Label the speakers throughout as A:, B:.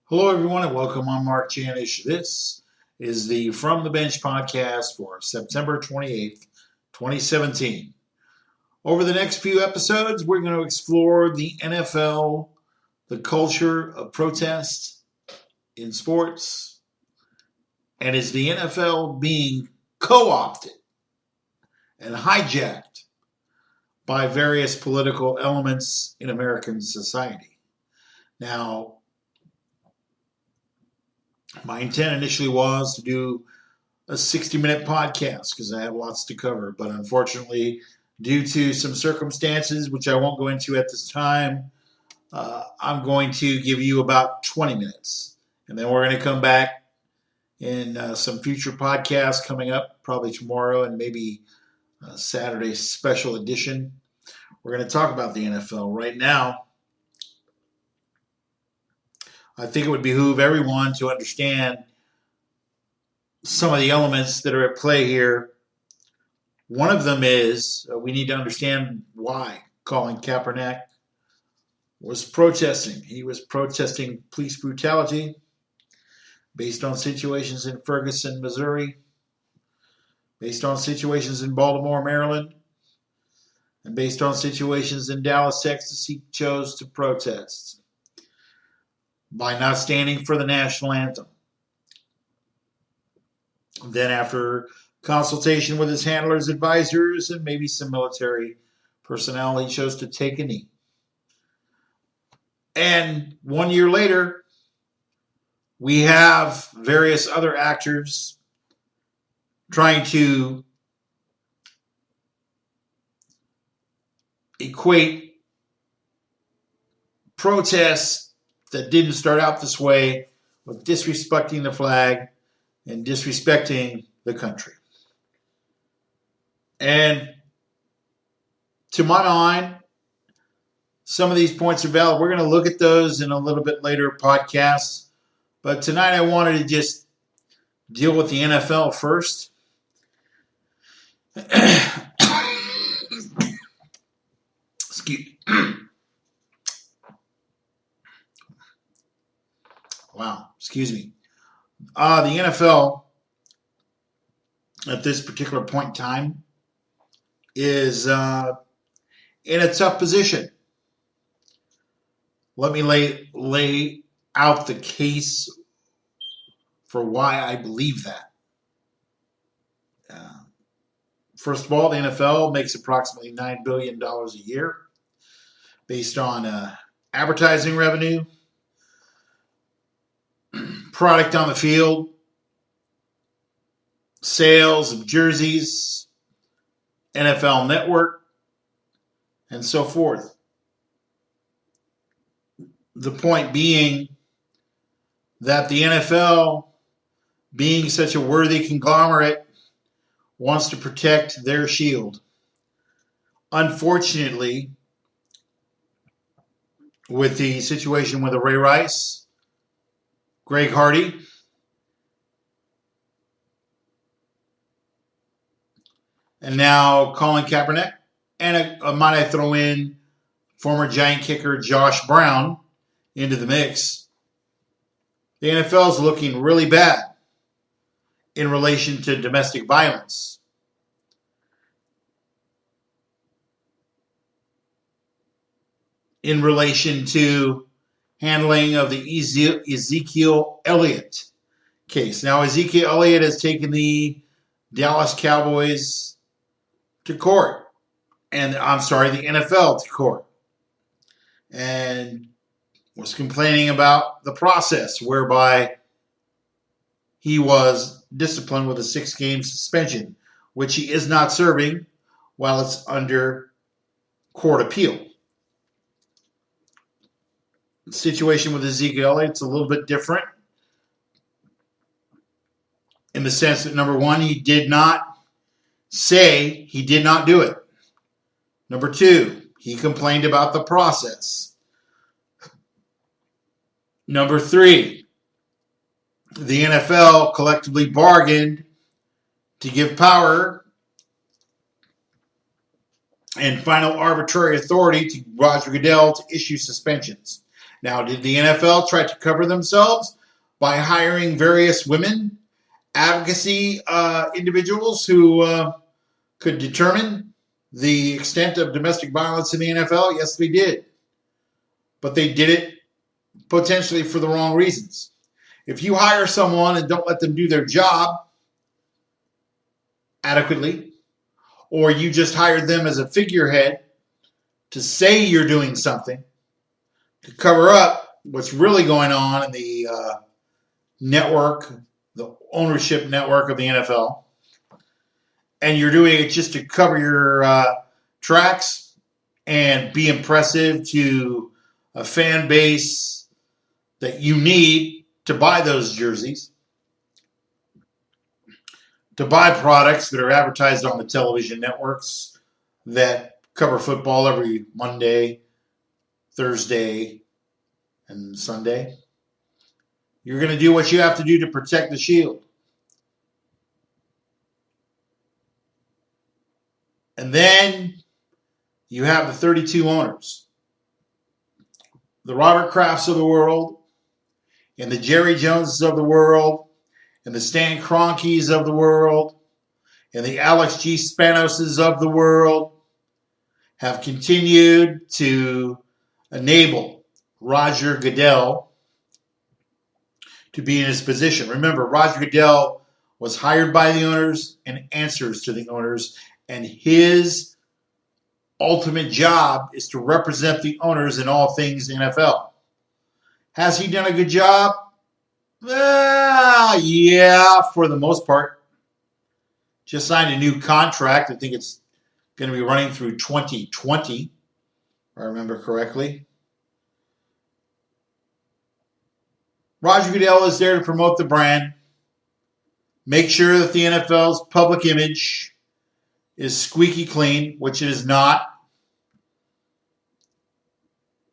A: Hello, everyone, and welcome. I'm Mark Janish. This is the From the Bench podcast for September 28th, 2017. Over the next few episodes, we're going to explore the NFL, the culture of protest in sports, and is the NFL being co-opted and hijacked by various political elements in American society. Now, my intent initially was to do a 60-minute podcast because I have lots to cover. But unfortunately, due to some circumstances, which I won't go into at this time, I'm going to give you about 20 minutes. And then we're going to come back in some future podcasts coming up, probably tomorrow and maybe Saturday's special edition. We're going to talk about the NFL right now. I think it would behoove everyone to understand some of the elements that are at play here. One of them is we need to understand why Colin Kaepernick was protesting. He was protesting police brutality based on situations in Ferguson, Missouri, based on situations in Baltimore, Maryland, and based on situations in Dallas, Texas. He chose to protest by not standing for the national anthem. Then after consultation with his handlers, advisors, and maybe some military personnel, he chose to take a knee. And 1 year later, we have various other actors trying to equate protests that didn't start out this way with disrespecting the flag and disrespecting the country. And to my mind, some of these points are valid. We're going to look at those in a little bit later podcasts. But tonight I wanted to just deal with the NFL first. Excuse me. The NFL at this particular point in time is in a tough position. Let me lay out the case for why I believe that. First of all, the NFL makes approximately $9 billion a year based on advertising revenue, product on the field, sales of jerseys, NFL Network, and so forth. The point being that the NFL, being such a worthy conglomerate, wants to protect their shield. Unfortunately, with the situation with Ray Rice, Greg Hardy, and now Colin Kaepernick, and might I throw in former Giant kicker Josh Brown into the mix, the NFL is looking really bad in relation to domestic violence. In relation to handling of the Ezekiel Elliott case. Now, Ezekiel Elliott has taken the Dallas Cowboys to court. The NFL to court. And was complaining about the process whereby he was disciplined with a 6-game suspension, which he is not serving while it's under court appeal. The situation with Ezekiel Elliott's a little bit different in the sense that, number one, he did not say he did not do it. Number two, he complained about the process. Number three, the NFL collectively bargained to give power and final arbitrary authority to Roger Goodell to issue suspensions. Now, did the NFL try to cover themselves by hiring various women advocacy individuals who could determine the extent of domestic violence in the NFL? Yes, they did. But they did it potentially for the wrong reasons. If you hire someone and don't let them do their job adequately, or you just hired them as a figurehead to say you're doing something to cover up what's really going on in the network, the ownership network of the NFL, and you're doing it just to cover your tracks and be impressive to a fan base that you need to buy those jerseys, to buy products that are advertised on the television networks that cover football every Monday, Thursday, and Sunday. You're going to do what you have to do to protect the shield. And then you have the 32 owners. The Robert Krafts of the world, and the Jerry Joneses of the world, and the Stan Kroenkes of the world, and the Alex G. Spanoses of the world have continued to enable Roger Goodell to be in his position. Remember, Roger Goodell was hired by the owners and answers to the owners, and his ultimate job is to represent the owners in all things NFL. Has he done a good job? Yeah, for the most part. Just signed a new contract. I think it's going to be running through 2020, if I remember correctly. Roger Goodell is there to promote the brand, make sure that the NFL's public image is squeaky clean, which it is not.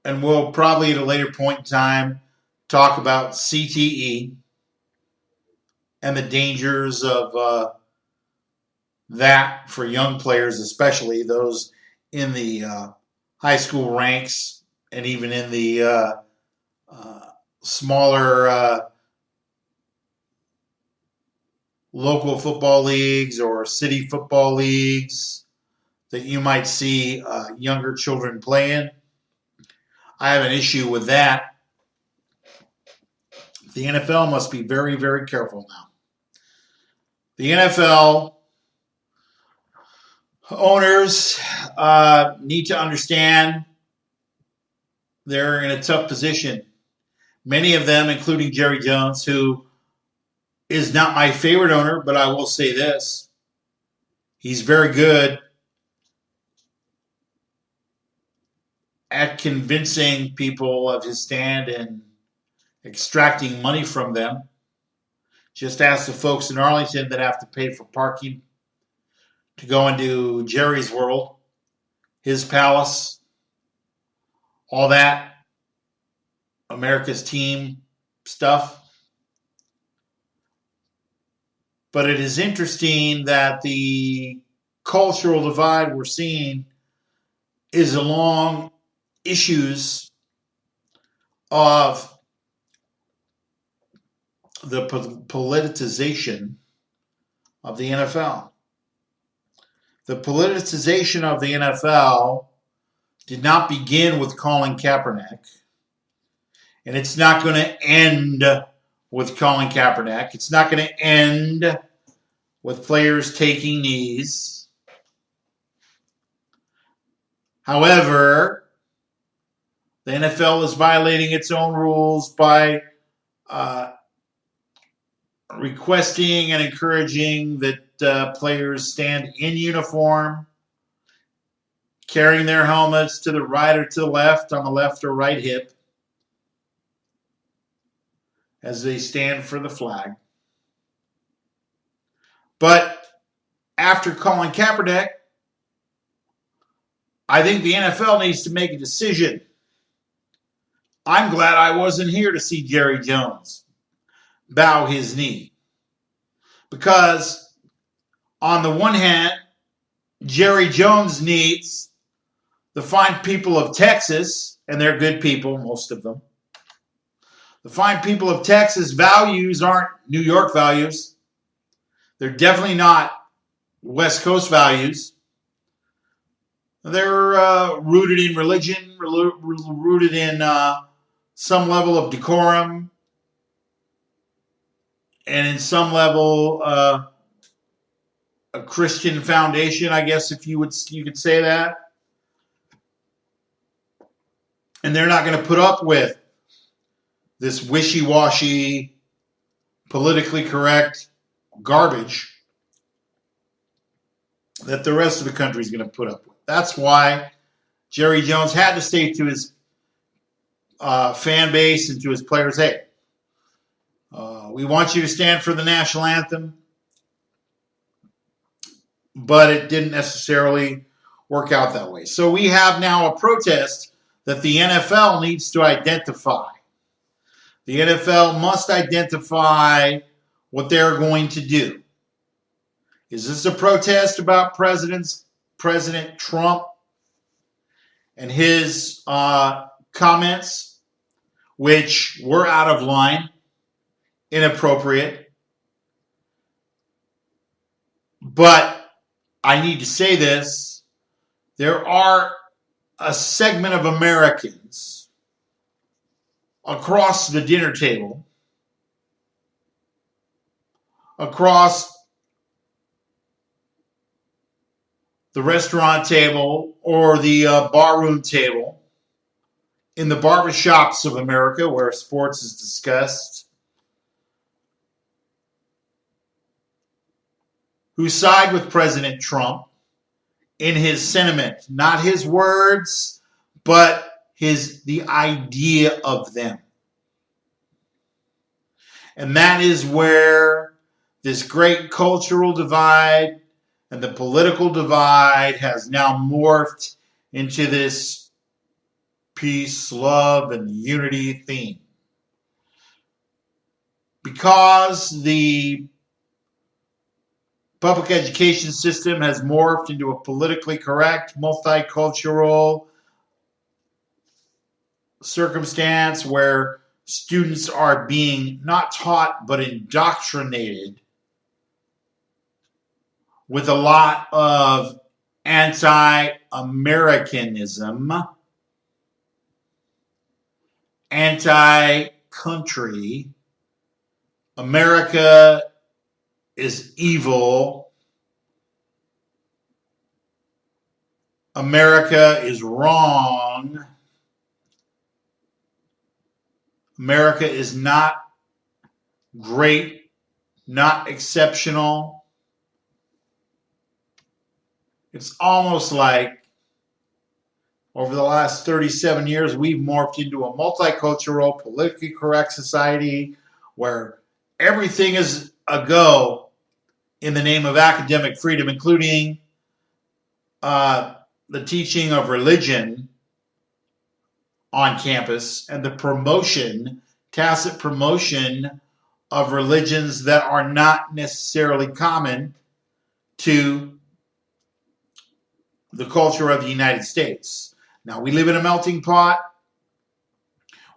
A: And we'll probably at a later point in time talk about CTE and the dangers of that for young players, especially those in the high school ranks and even in the smaller local football leagues or city football leagues that you might see younger children play in. I have an issue with that. The NFL must be very, very careful now. The NFL owners need to understand they're in a tough position. Many of them, including Jerry Jones, who is not my favorite owner, but I will say this. He's very good at convincing people of his stand and extracting money from them. Just ask the folks in Arlington that have to pay for parking to go into Jerry's World, his palace, all that America's Team stuff. But it is interesting that the cultural divide we're seeing is along issues of the politicization of the NFL. The politicization of the NFL did not begin with Colin Kaepernick, and it's not going to end with Colin Kaepernick. It's not going to end with players taking knees. However, the NFL is violating its own rules by requesting and encouraging that players stand in uniform, carrying their helmets to the right or to the left, on the left or right hip, as they stand for the flag. But after Colin Kaepernick, I think the NFL needs to make a decision. I'm glad I wasn't here to see Jerry Jones bow his knee. Because on the one hand, Jerry Jones needs the fine people of Texas, and they're good people, most of them, The fine people of Texas values aren't New York values. They're definitely not West Coast values. They're rooted in religion, rooted in some level of decorum, and in some level a Christian foundation, I guess, if you could say that. And they're not going to put up with this wishy-washy, politically correct garbage that the rest of the country is going to put up with. That's why Jerry Jones had to say to his fan base and to his players, hey, we want you to stand for the national anthem, but it didn't necessarily work out that way. So we have now a protest that the NFL needs to identify. The NFL must identify what they're going to do. Is this a protest about President Trump and his comments, which were out of line, inappropriate? But I need to say this. There are a segment of Americans across the dinner table, across the restaurant table or the barroom table, in the barbershops of America where sports is discussed, who side with President Trump in his sentiment, not his words, but the idea of them. And that is where this great cultural divide and the political divide has now morphed into this peace, love, and unity theme. Because the public education system has morphed into a politically correct, multicultural circumstance where students are being not taught but indoctrinated with a lot of anti-Americanism, anti-country. America is evil. America is wrong. America is not great, not exceptional. It's almost like over the last 37 years, we've morphed into a multicultural, politically correct society where everything is a go in the name of academic freedom, including the teaching of religion on campus and the promotion, tacit promotion of religions that are not necessarily common to the culture of the United States. Now, we live in a melting pot.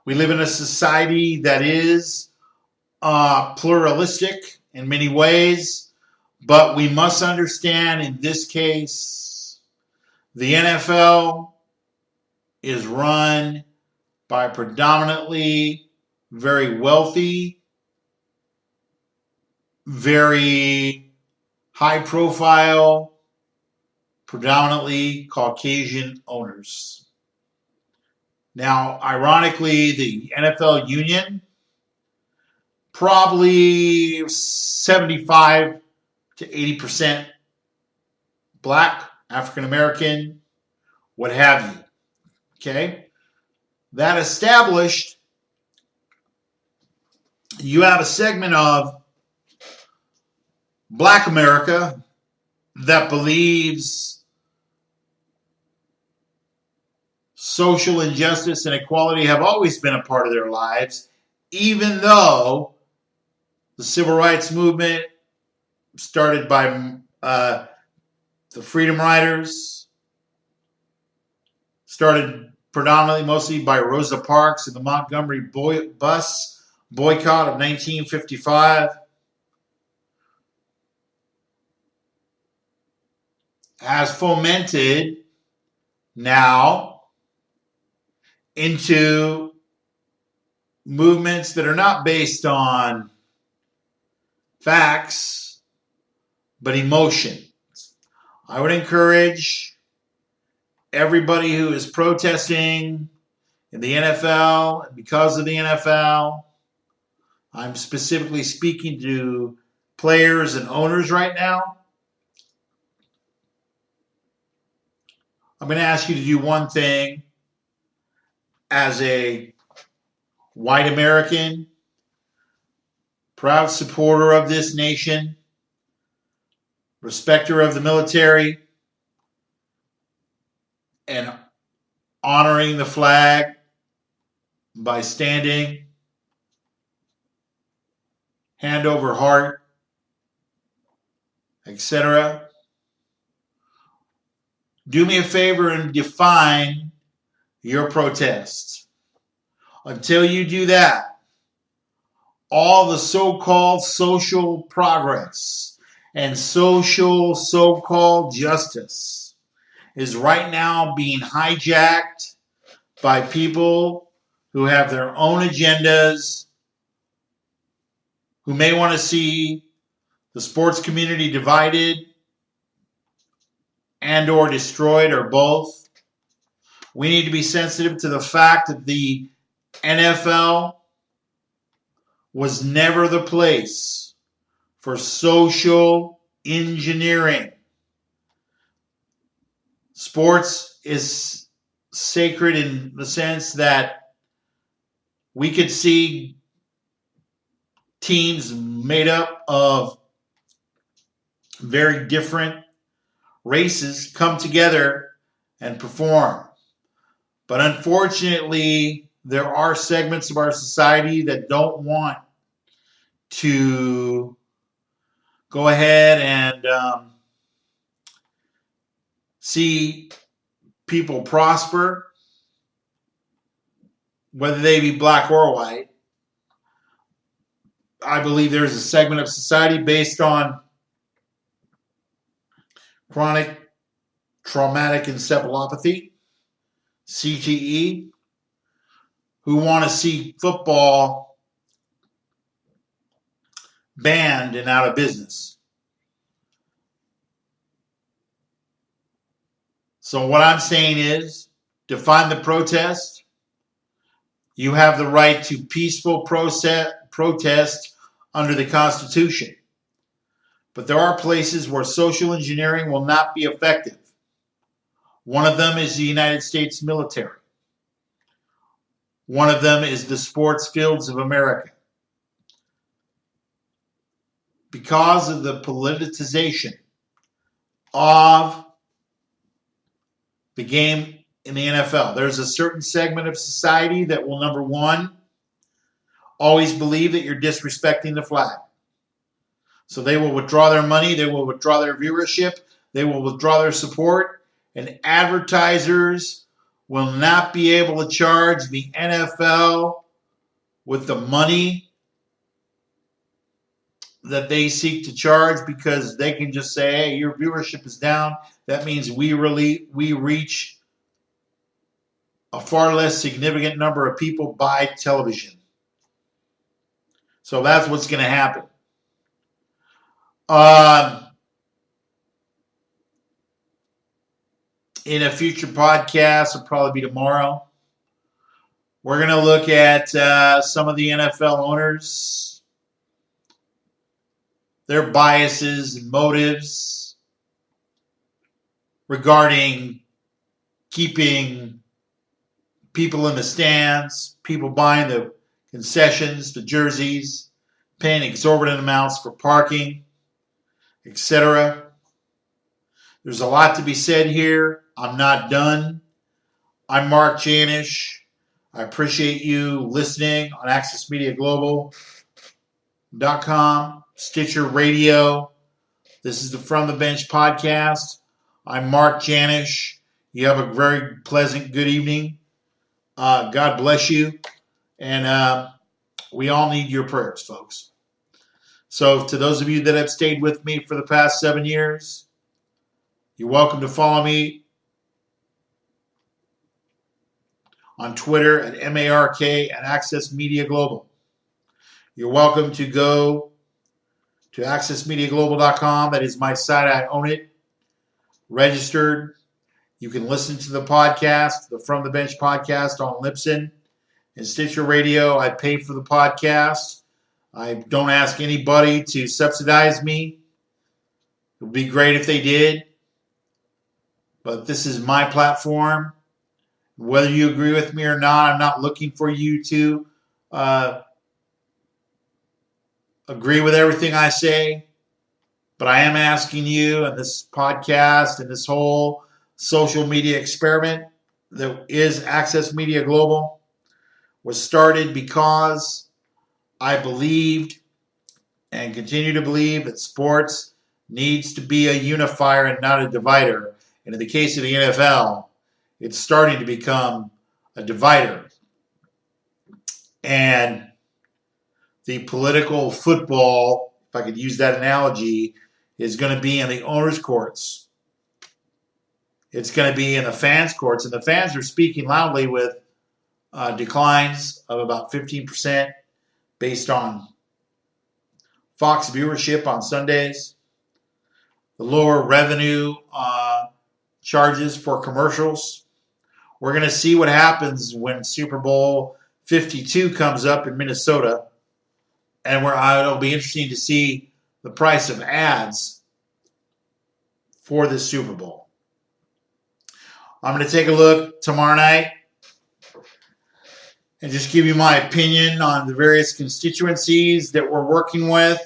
A: We live in a society that is pluralistic in many ways, but we must understand in this case, the NFL is run by predominantly very wealthy, very high profile, predominantly Caucasian owners. Now, ironically, the NFL union, probably 75 to 80% black, African American, what have you. Okay? That established, you have a segment of black America that believes social injustice and equality have always been a part of their lives, even though the civil rights movement started by the Freedom Riders, started predominantly, mostly by Rosa Parks and the Montgomery bus boycott of 1955 has fomented now into movements that are not based on facts, but emotion. I would encourage everybody who is protesting in the NFL, because of the NFL, I'm specifically speaking to players and owners right now. I'm going to ask you to do one thing as a white American, proud supporter of this nation, respecter of the military, and honoring the flag by standing hand over heart, etc. Do me a favor and define your protest. Until you do that, all the so-called social progress and social so-called justice is right now being hijacked by people who have their own agendas, who may want to see the sports community divided and or destroyed, or both. We need to be sensitive to the fact that the NFL was never the place for social engineering. Sports is sacred in the sense that we could see teams made up of very different races come together and perform. But unfortunately, there are segments of our society that don't want to go ahead and see people prosper, whether they be black or white. I believe there's a segment of society based on chronic traumatic encephalopathy, CTE, who want to see football banned and out of business. So what I'm saying is, define the protest. You have the right to peaceful protest under the Constitution. But there are places where social engineering will not be effective. One of them is the United States military. One of them is the sports fields of America. Because of the politicization of the game in the NFL, there's a certain segment of society that will, number one, always believe that you're disrespecting the flag. So they will withdraw their money, they will withdraw their viewership, they will withdraw their support, and advertisers will not be able to charge the NFL with the money that they seek to charge, because they can just say, hey, your viewership is down. That means we reach a far less significant number of people by television. So that's what's going to happen. In a future podcast, it'll probably be tomorrow, we're going to look at some of the NFL owners, their biases and motives regarding keeping people in the stands, people buying the concessions, the jerseys, paying exorbitant amounts for parking, etc. There's a lot to be said here. I'm not done. I'm Mark Janish. I appreciate you listening on AccessMediaGlobal.com, Stitcher Radio. This is the From the Bench podcast. I'm Mark Janish. You have a very pleasant good evening. God bless you. And we all need your prayers, folks. So to those of you that have stayed with me for the past 7 years, you're welcome to follow me on Twitter at MARK at Access Media Global. You're welcome to go to accessmediaglobal.com. That is my site. I own it. Registered. You can listen to the podcast, the From the Bench podcast on Libsyn and Stitcher Radio. I pay for the podcast. I don't ask anybody to subsidize me. It would be great if they did. But this is my platform. Whether you agree with me or not, I'm not looking for you to agree with everything I say. But I am asking you, and this podcast and this whole social media experiment that is Access Media Global was started because I believed and continue to believe that sports needs to be a unifier and not a divider. And in the case of the NFL, it's starting to become a divider. And the political football, if I could use that analogy, is going to be in the owners' courts. It's going to be in the fans' courts. And the fans are speaking loudly with declines of about 15% based on Fox viewership on Sundays, the lower revenue charges for commercials. We're going to see what happens when Super Bowl 52 comes up in Minnesota, and it'll be interesting to see the price of ads for this Super Bowl. I'm going to take a look tomorrow night and just give you my opinion on the various constituencies that we're working with,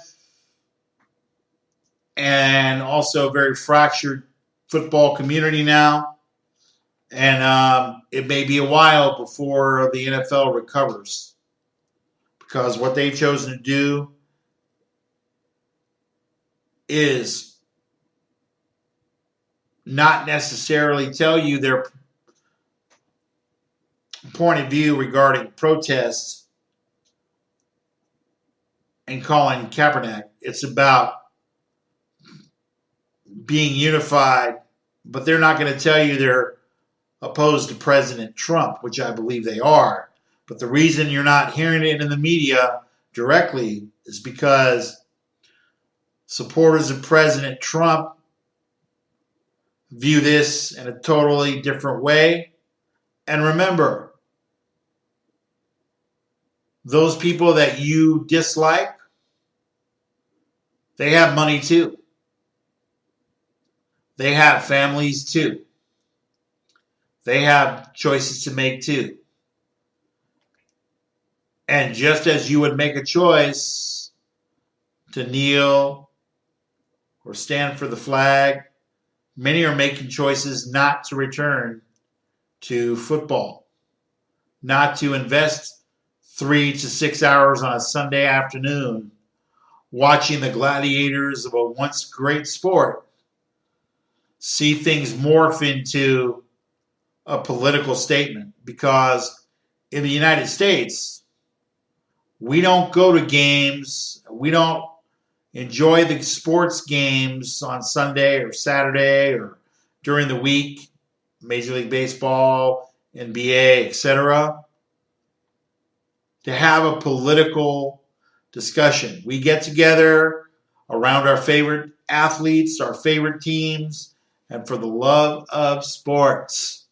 A: and also a very fractured football community now. And it may be a while before the NFL recovers, because what they've chosen to do is not necessarily tell you their point of view regarding protests and calling Kaepernick. It's about being unified, but they're not going to tell you they're opposed to President Trump, which I believe they are. But the reason you're not hearing it in the media directly is because supporters of President Trump view this in a totally different way. And remember, those people that you dislike, they have money too. They have families too. They have choices to make too. And just as you would make a choice to kneel or stand for the flag, many are making choices not to return to football, not to invest 3 to 6 hours on a Sunday afternoon watching the gladiators of a once great sport see things morph into a political statement. Because in the United States, we don't go to games, we don't enjoy the sports games on Sunday or Saturday or during the week, Major League Baseball, NBA, etc., to have a political discussion. We get together around our favorite athletes, our favorite teams, and for the love of sports.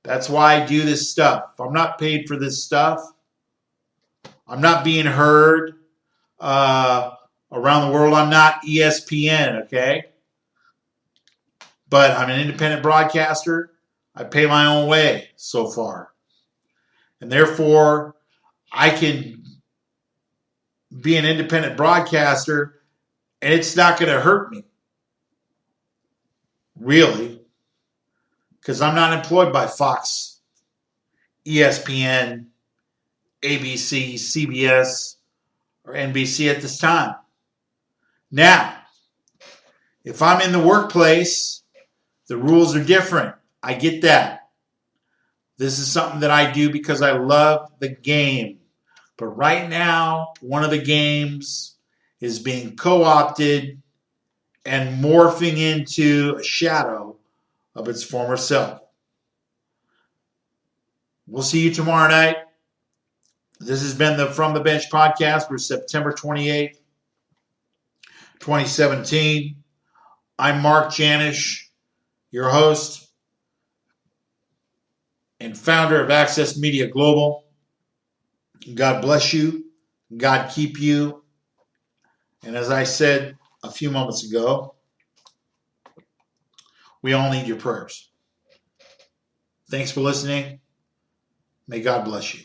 A: That's why I do this stuff. I'm not paid for this stuff. I'm not being heard around the world. I'm not ESPN, okay? But I'm an independent broadcaster. I pay my own way so far. And therefore, I can be an independent broadcaster and it's not going to hurt me. Really. Because I'm not employed by Fox, ESPN, ABC, CBS, or NBC at this time. Now, if I'm in the workplace, the rules are different. I get that. This is something that I do because I love the game. But right now, one of the games is being co-opted and morphing into a shadow of its former self. We'll see you tomorrow night. This has been the From the Bench podcast for September 28th, 2017. I'm Mark Janish, your host and founder of Access Media Global. God bless you. God keep you. And as I said a few moments ago, we all need your prayers. Thanks for listening. May God bless you.